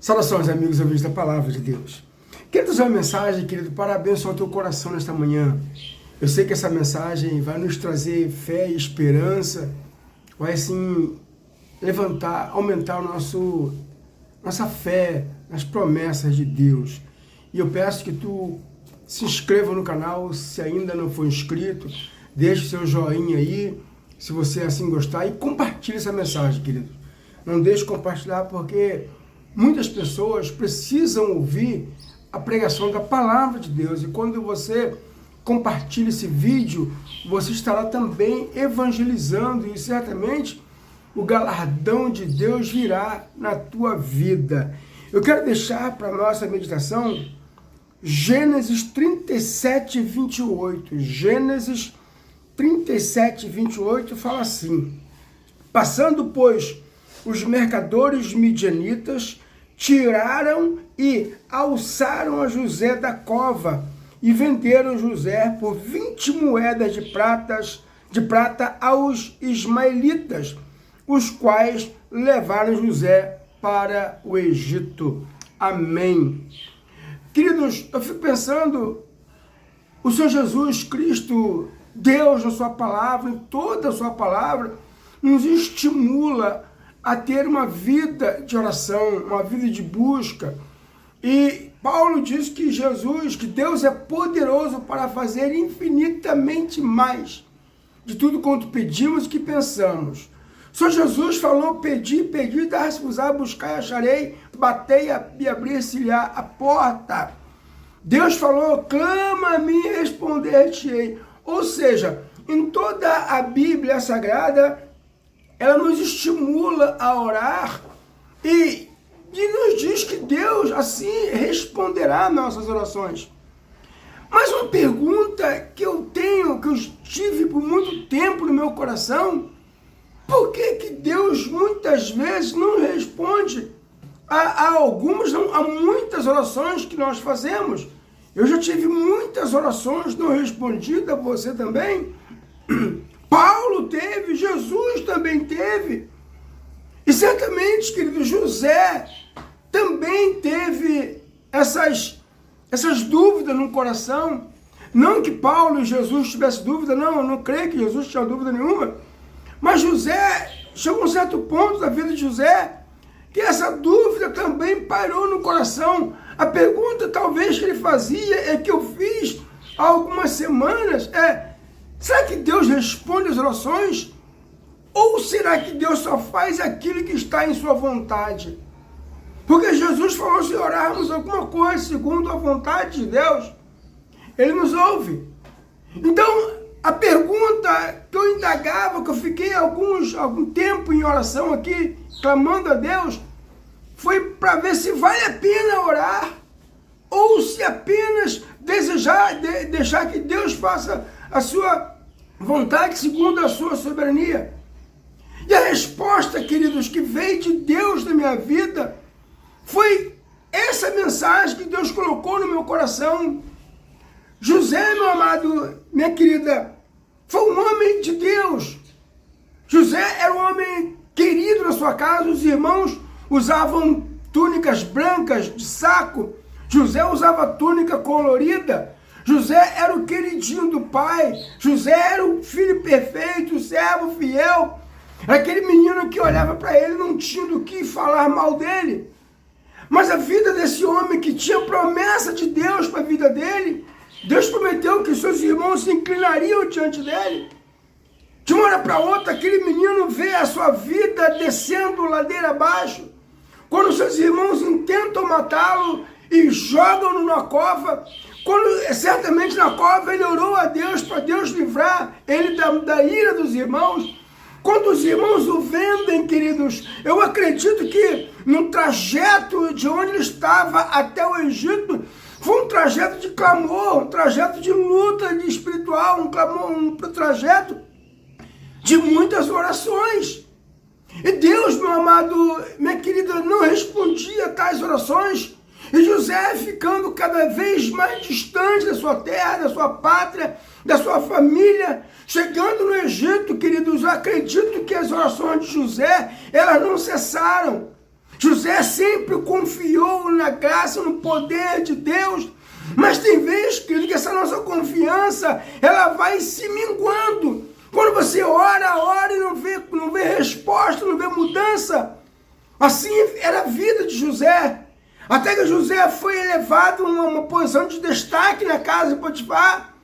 Saudações, amigos e ouvintes da Palavra de Deus. Quero trazer uma mensagem, querido, para abençoar o teu coração nesta manhã. Eu sei que essa mensagem vai nos trazer fé e esperança, vai, assim, levantar, aumentar nossa fé nas promessas de Deus. E eu peço que tu se inscreva no canal, se ainda não for inscrito, deixe o seu joinha aí, se você assim gostar, e compartilhe essa mensagem, querido. Não deixe de compartilhar, porque muitas pessoas precisam ouvir a pregação da Palavra de Deus. E quando você compartilha esse vídeo, você estará também evangelizando. E certamente o galardão de Deus virá na tua vida. Eu quero deixar para a nossa meditação Gênesis 37, 28. Gênesis 37, 28 fala assim: passando, pois, os mercadores midianitas, tiraram e alçaram a José da cova e venderam José por 20 moedas de prata aos ismaelitas, os quais levaram José para o Egito. Amém. Queridos, eu fico pensando, o Senhor Jesus Cristo, Deus na sua palavra, em toda a sua palavra, nos estimula a ter uma vida de oração, uma vida de busca. E Paulo diz que que Deus é poderoso para fazer infinitamente mais de tudo quanto pedimos e que pensamos. Só Jesus falou: pedi, dar-se-vos-á, buscai, acharei, batei e abrir-se-lhe-á a porta. Deus falou: clama a mim e responder-te-ei. Ou seja, em toda a Bíblia Sagrada, ela nos estimula a orar e nos diz que Deus assim responderá nossas orações. Mas uma pergunta que eu tive por muito tempo no meu coração: por que Deus muitas vezes não responde a muitas orações que nós fazemos? Eu já tive muitas orações não respondidas, você também. Paulo teve, Jesus também teve. E certamente, querido, José também teve essas dúvidas no coração. Não que Paulo e Jesus tivessem dúvida, não, eu não creio que Jesus tinha dúvida nenhuma. Mas José, chegou a um certo ponto da vida de José, que essa dúvida também pairou no coração. A pergunta talvez que ele fazia, que eu fiz há algumas semanas, será que Deus responde as orações? Ou será que Deus só faz aquilo que está em sua vontade? Porque Jesus falou: se orarmos alguma coisa segundo a vontade de Deus, Ele nos ouve. Então, a pergunta que eu indagava, que eu fiquei algum tempo em oração aqui, clamando a Deus, foi para ver se vale a pena orar, ou se apenas deixar que Deus faça a sua vontade segundo a sua soberania. E a resposta, queridos, que veio de Deus na minha vida foi essa mensagem que Deus colocou no meu coração. José, meu amado, minha querida, foi um homem de Deus. José era um homem querido na sua casa. Os irmãos usavam túnicas brancas de saco. José usava túnica colorida. José era o queridinho do pai. José era o filho perfeito, o servo fiel. Aquele menino que olhava para ele não tinha do que falar mal dele. Mas a vida desse homem que tinha promessa de Deus para a vida dele, Deus prometeu que seus irmãos se inclinariam diante dele. De uma hora para outra, aquele menino vê a sua vida descendo ladeira abaixo. Quando seus irmãos intentam matá-lo e jogam-no na cova, certamente na cova ele orou a Deus para Deus livrar ele da ira dos irmãos. Quando os irmãos o vendem, queridos, eu acredito que no trajeto de onde ele estava até o Egito, foi um trajeto de clamor, um trajeto de luta espiritual, um trajeto de muitas orações. E Deus, meu amado, minha querida, não respondia a tais orações. E José ficando cada vez mais distante da sua terra, da sua pátria, da sua família, chegando no Egito, queridos, eu acredito que as orações de José, elas não cessaram. José sempre confiou na graça, no poder de Deus. Mas tem vezes, querido, que essa nossa confiança, ela vai se minguando. Quando você ora e não vê resposta, não vê mudança. Assim era a vida de José. Até que José foi elevado a uma posição de destaque na casa de Potifar.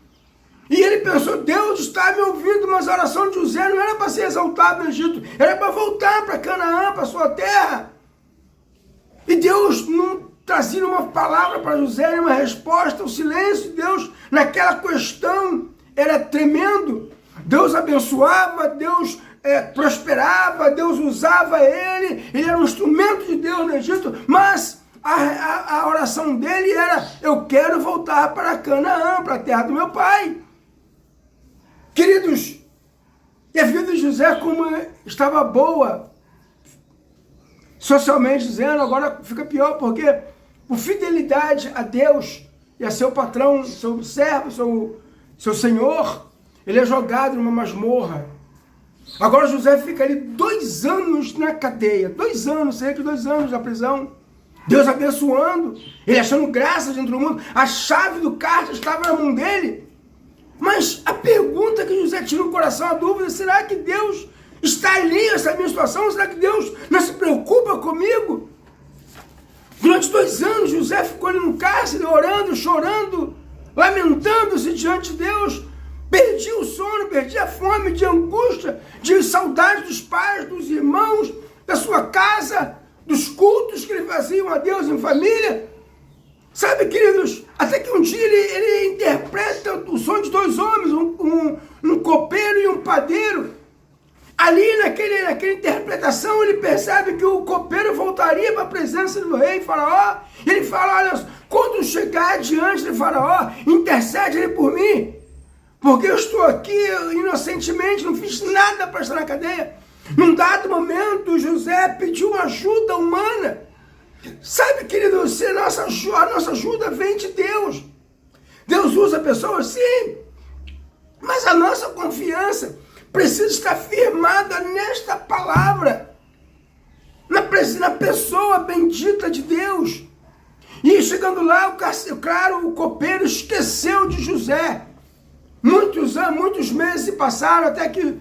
E ele pensou, Deus está me ouvindo, mas a oração de José não era para ser exaltado no Egito, era para voltar para Canaã, para sua terra. E Deus não trazia uma palavra para José, uma resposta. O silêncio de Deus naquela questão era tremendo. Deus abençoava, Deus prosperava, Deus usava ele era um instrumento de Deus no Egito, mas a oração dele era, eu quero voltar para Canaã, para a terra do meu pai. Queridos, e a vida de José, como estava boa, socialmente dizendo, agora fica pior, porque por fidelidade a Deus e a seu patrão, seu servo, seu senhor, ele é jogado numa masmorra. Agora José fica ali 2 anos na cadeia, 2 anos, cerca de 2 anos na prisão. Deus abençoando, ele achando graça dentro do mundo, a chave do cárcere estava na mão dele. Mas a pergunta que José tinha no coração, a dúvida, será que Deus está ali nessa minha situação? Será que Deus não se preocupa comigo? Durante 2 anos, José ficou ali no cárcere, orando, chorando, lamentando-se diante de Deus. Perdia o sono, perdia a fome, de angústia, de saudade dos pais, dos irmãos, da sua casa, dos cultos que ele fazia a Deus em família. Sabe, queridos, até que um dia ele interpreta o sonho de 2 homens, um copeiro e um padeiro. Ali naquela interpretação ele percebe que o copeiro voltaria para a presença do rei Faraó. Ele fala, olha, quando chegar diante de Faraó, intercede ele por mim. Porque eu estou aqui inocentemente, não fiz nada para estar na cadeia. Num dado momento, José pediu uma ajuda humana. Sabe, querido, se a nossa ajuda vem de Deus. Deus usa pessoas, sim. Mas a nossa confiança precisa estar firmada nesta palavra. Na pessoa bendita de Deus. E chegando lá, o copeiro esqueceu de José. Muitos meses se passaram até que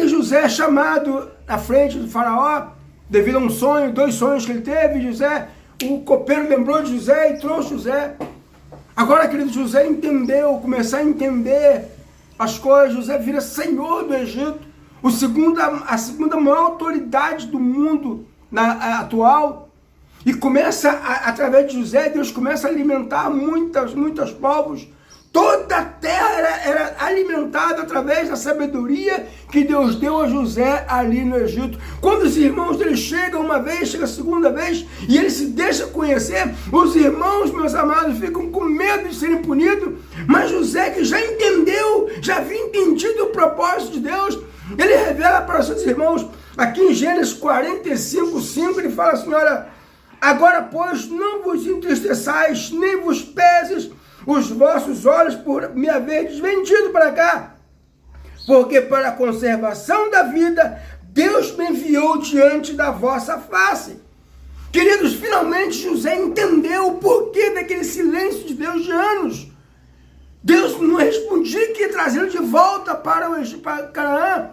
José é chamado à frente do Faraó, devido a um sonho, 2 sonhos que ele teve. O copeiro lembrou de José e trouxe José. Agora, querido, José começou a entender as coisas. José vira senhor do Egito, a segunda maior autoridade do mundo atual. E através de José, Deus começa a alimentar muitos povos. Toda a terra era alimentada através da sabedoria que Deus deu a José ali no Egito. Quando os irmãos dele chegam uma vez, chega a segunda vez, e ele se deixa conhecer, os irmãos, meus amados, ficam com medo de serem punidos. Mas José, que já havia entendido o propósito de Deus, ele revela para os seus irmãos, aqui em Gênesis 45:5, ele fala assim, olha, agora, pois, não vos entristeçais, nem vos peses os vossos olhos por me haver desvendido para cá, porque para a conservação da vida, Deus me enviou diante da vossa face. Queridos, finalmente José entendeu o porquê daquele silêncio de Deus de anos. Deus não respondia que ia trazê-lo de volta para Canaã,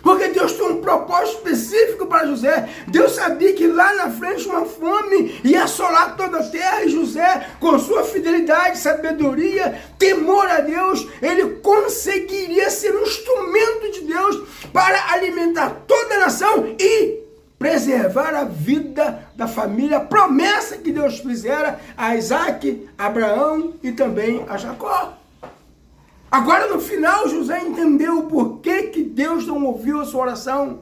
porque Deus tem um propósito específico para José. Deus sabia que lá na frente uma fome ia assolar toda a terra, e José, com sua fidelidade, sabedoria, temor a Deus, ele conseguiria ser um instrumento de Deus para alimentar toda a nação e preservar a vida da família, a promessa que Deus fizera a Isaac, a Abraão e também a Jacó. Agora, no final, José entendeu o porquê que Deus não ouviu a sua oração.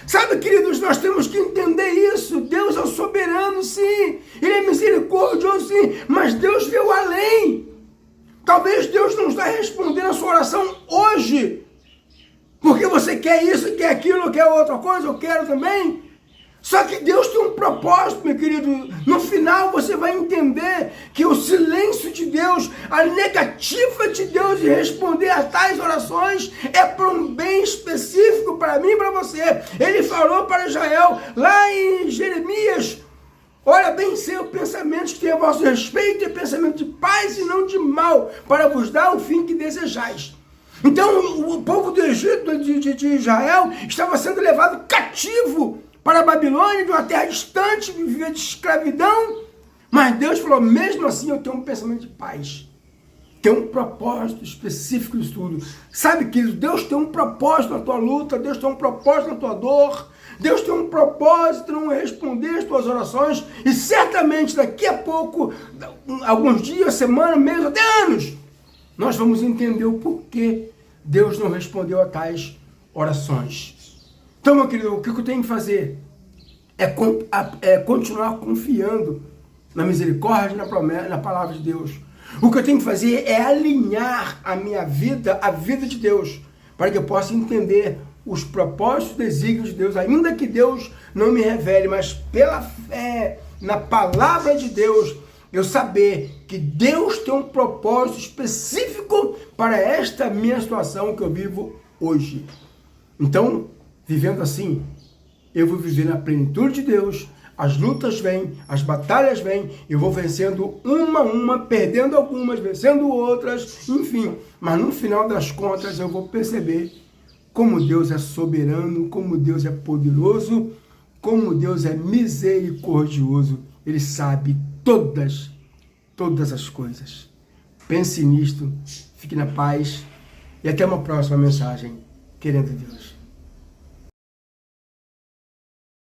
Sabe, queridos, nós temos que entender isso. Deus é o soberano, sim. Ele é misericordioso, sim. Mas Deus veio além. Talvez Deus não está respondendo a sua oração hoje, porque você quer isso, quer aquilo, quer outra coisa, eu quero também. Só que Deus tem um propósito, meu querido. No final você vai entender que o silêncio de Deus, a negativa de Deus de responder a tais orações é para um bem específico para mim e para você. Ele falou para Israel, lá em Jeremias, olha bem, sei os pensamentos que tem a vosso respeito, é pensamento de paz e não de mal, para vos dar o fim que desejais. Então o povo do Egito, de Israel, estava sendo levado cativo para a Babilônia, de uma terra distante, vivia de escravidão. Mas Deus falou, mesmo assim eu tenho um pensamento de paz. Tem um propósito específico disso tudo. Sabe, querido, Deus tem um propósito na tua luta, Deus tem um propósito na tua dor, Deus tem um propósito em não responder as tuas orações, e certamente daqui a pouco, alguns dias, semanas, meses, até anos, nós vamos entender o porquê Deus não respondeu a tais orações. Então, meu querido, o que eu tenho que fazer é continuar confiando na misericórdia e na palavra de Deus. O que eu tenho que fazer é alinhar a minha vida à vida de Deus, para que eu possa entender os propósitos e desígnios de Deus, ainda que Deus não me revele, mas pela fé na palavra de Deus, eu saber que Deus tem um propósito específico para esta minha situação que eu vivo hoje. Então, vivendo assim, eu vou viver na plenitude de Deus, as lutas vêm, as batalhas vêm, eu vou vencendo uma a uma, perdendo algumas, vencendo outras, enfim. Mas no final das contas eu vou perceber como Deus é soberano, como Deus é poderoso, como Deus é misericordioso. Ele sabe todas as coisas. Pense nisto, fique na paz e até uma próxima mensagem, querendo Deus.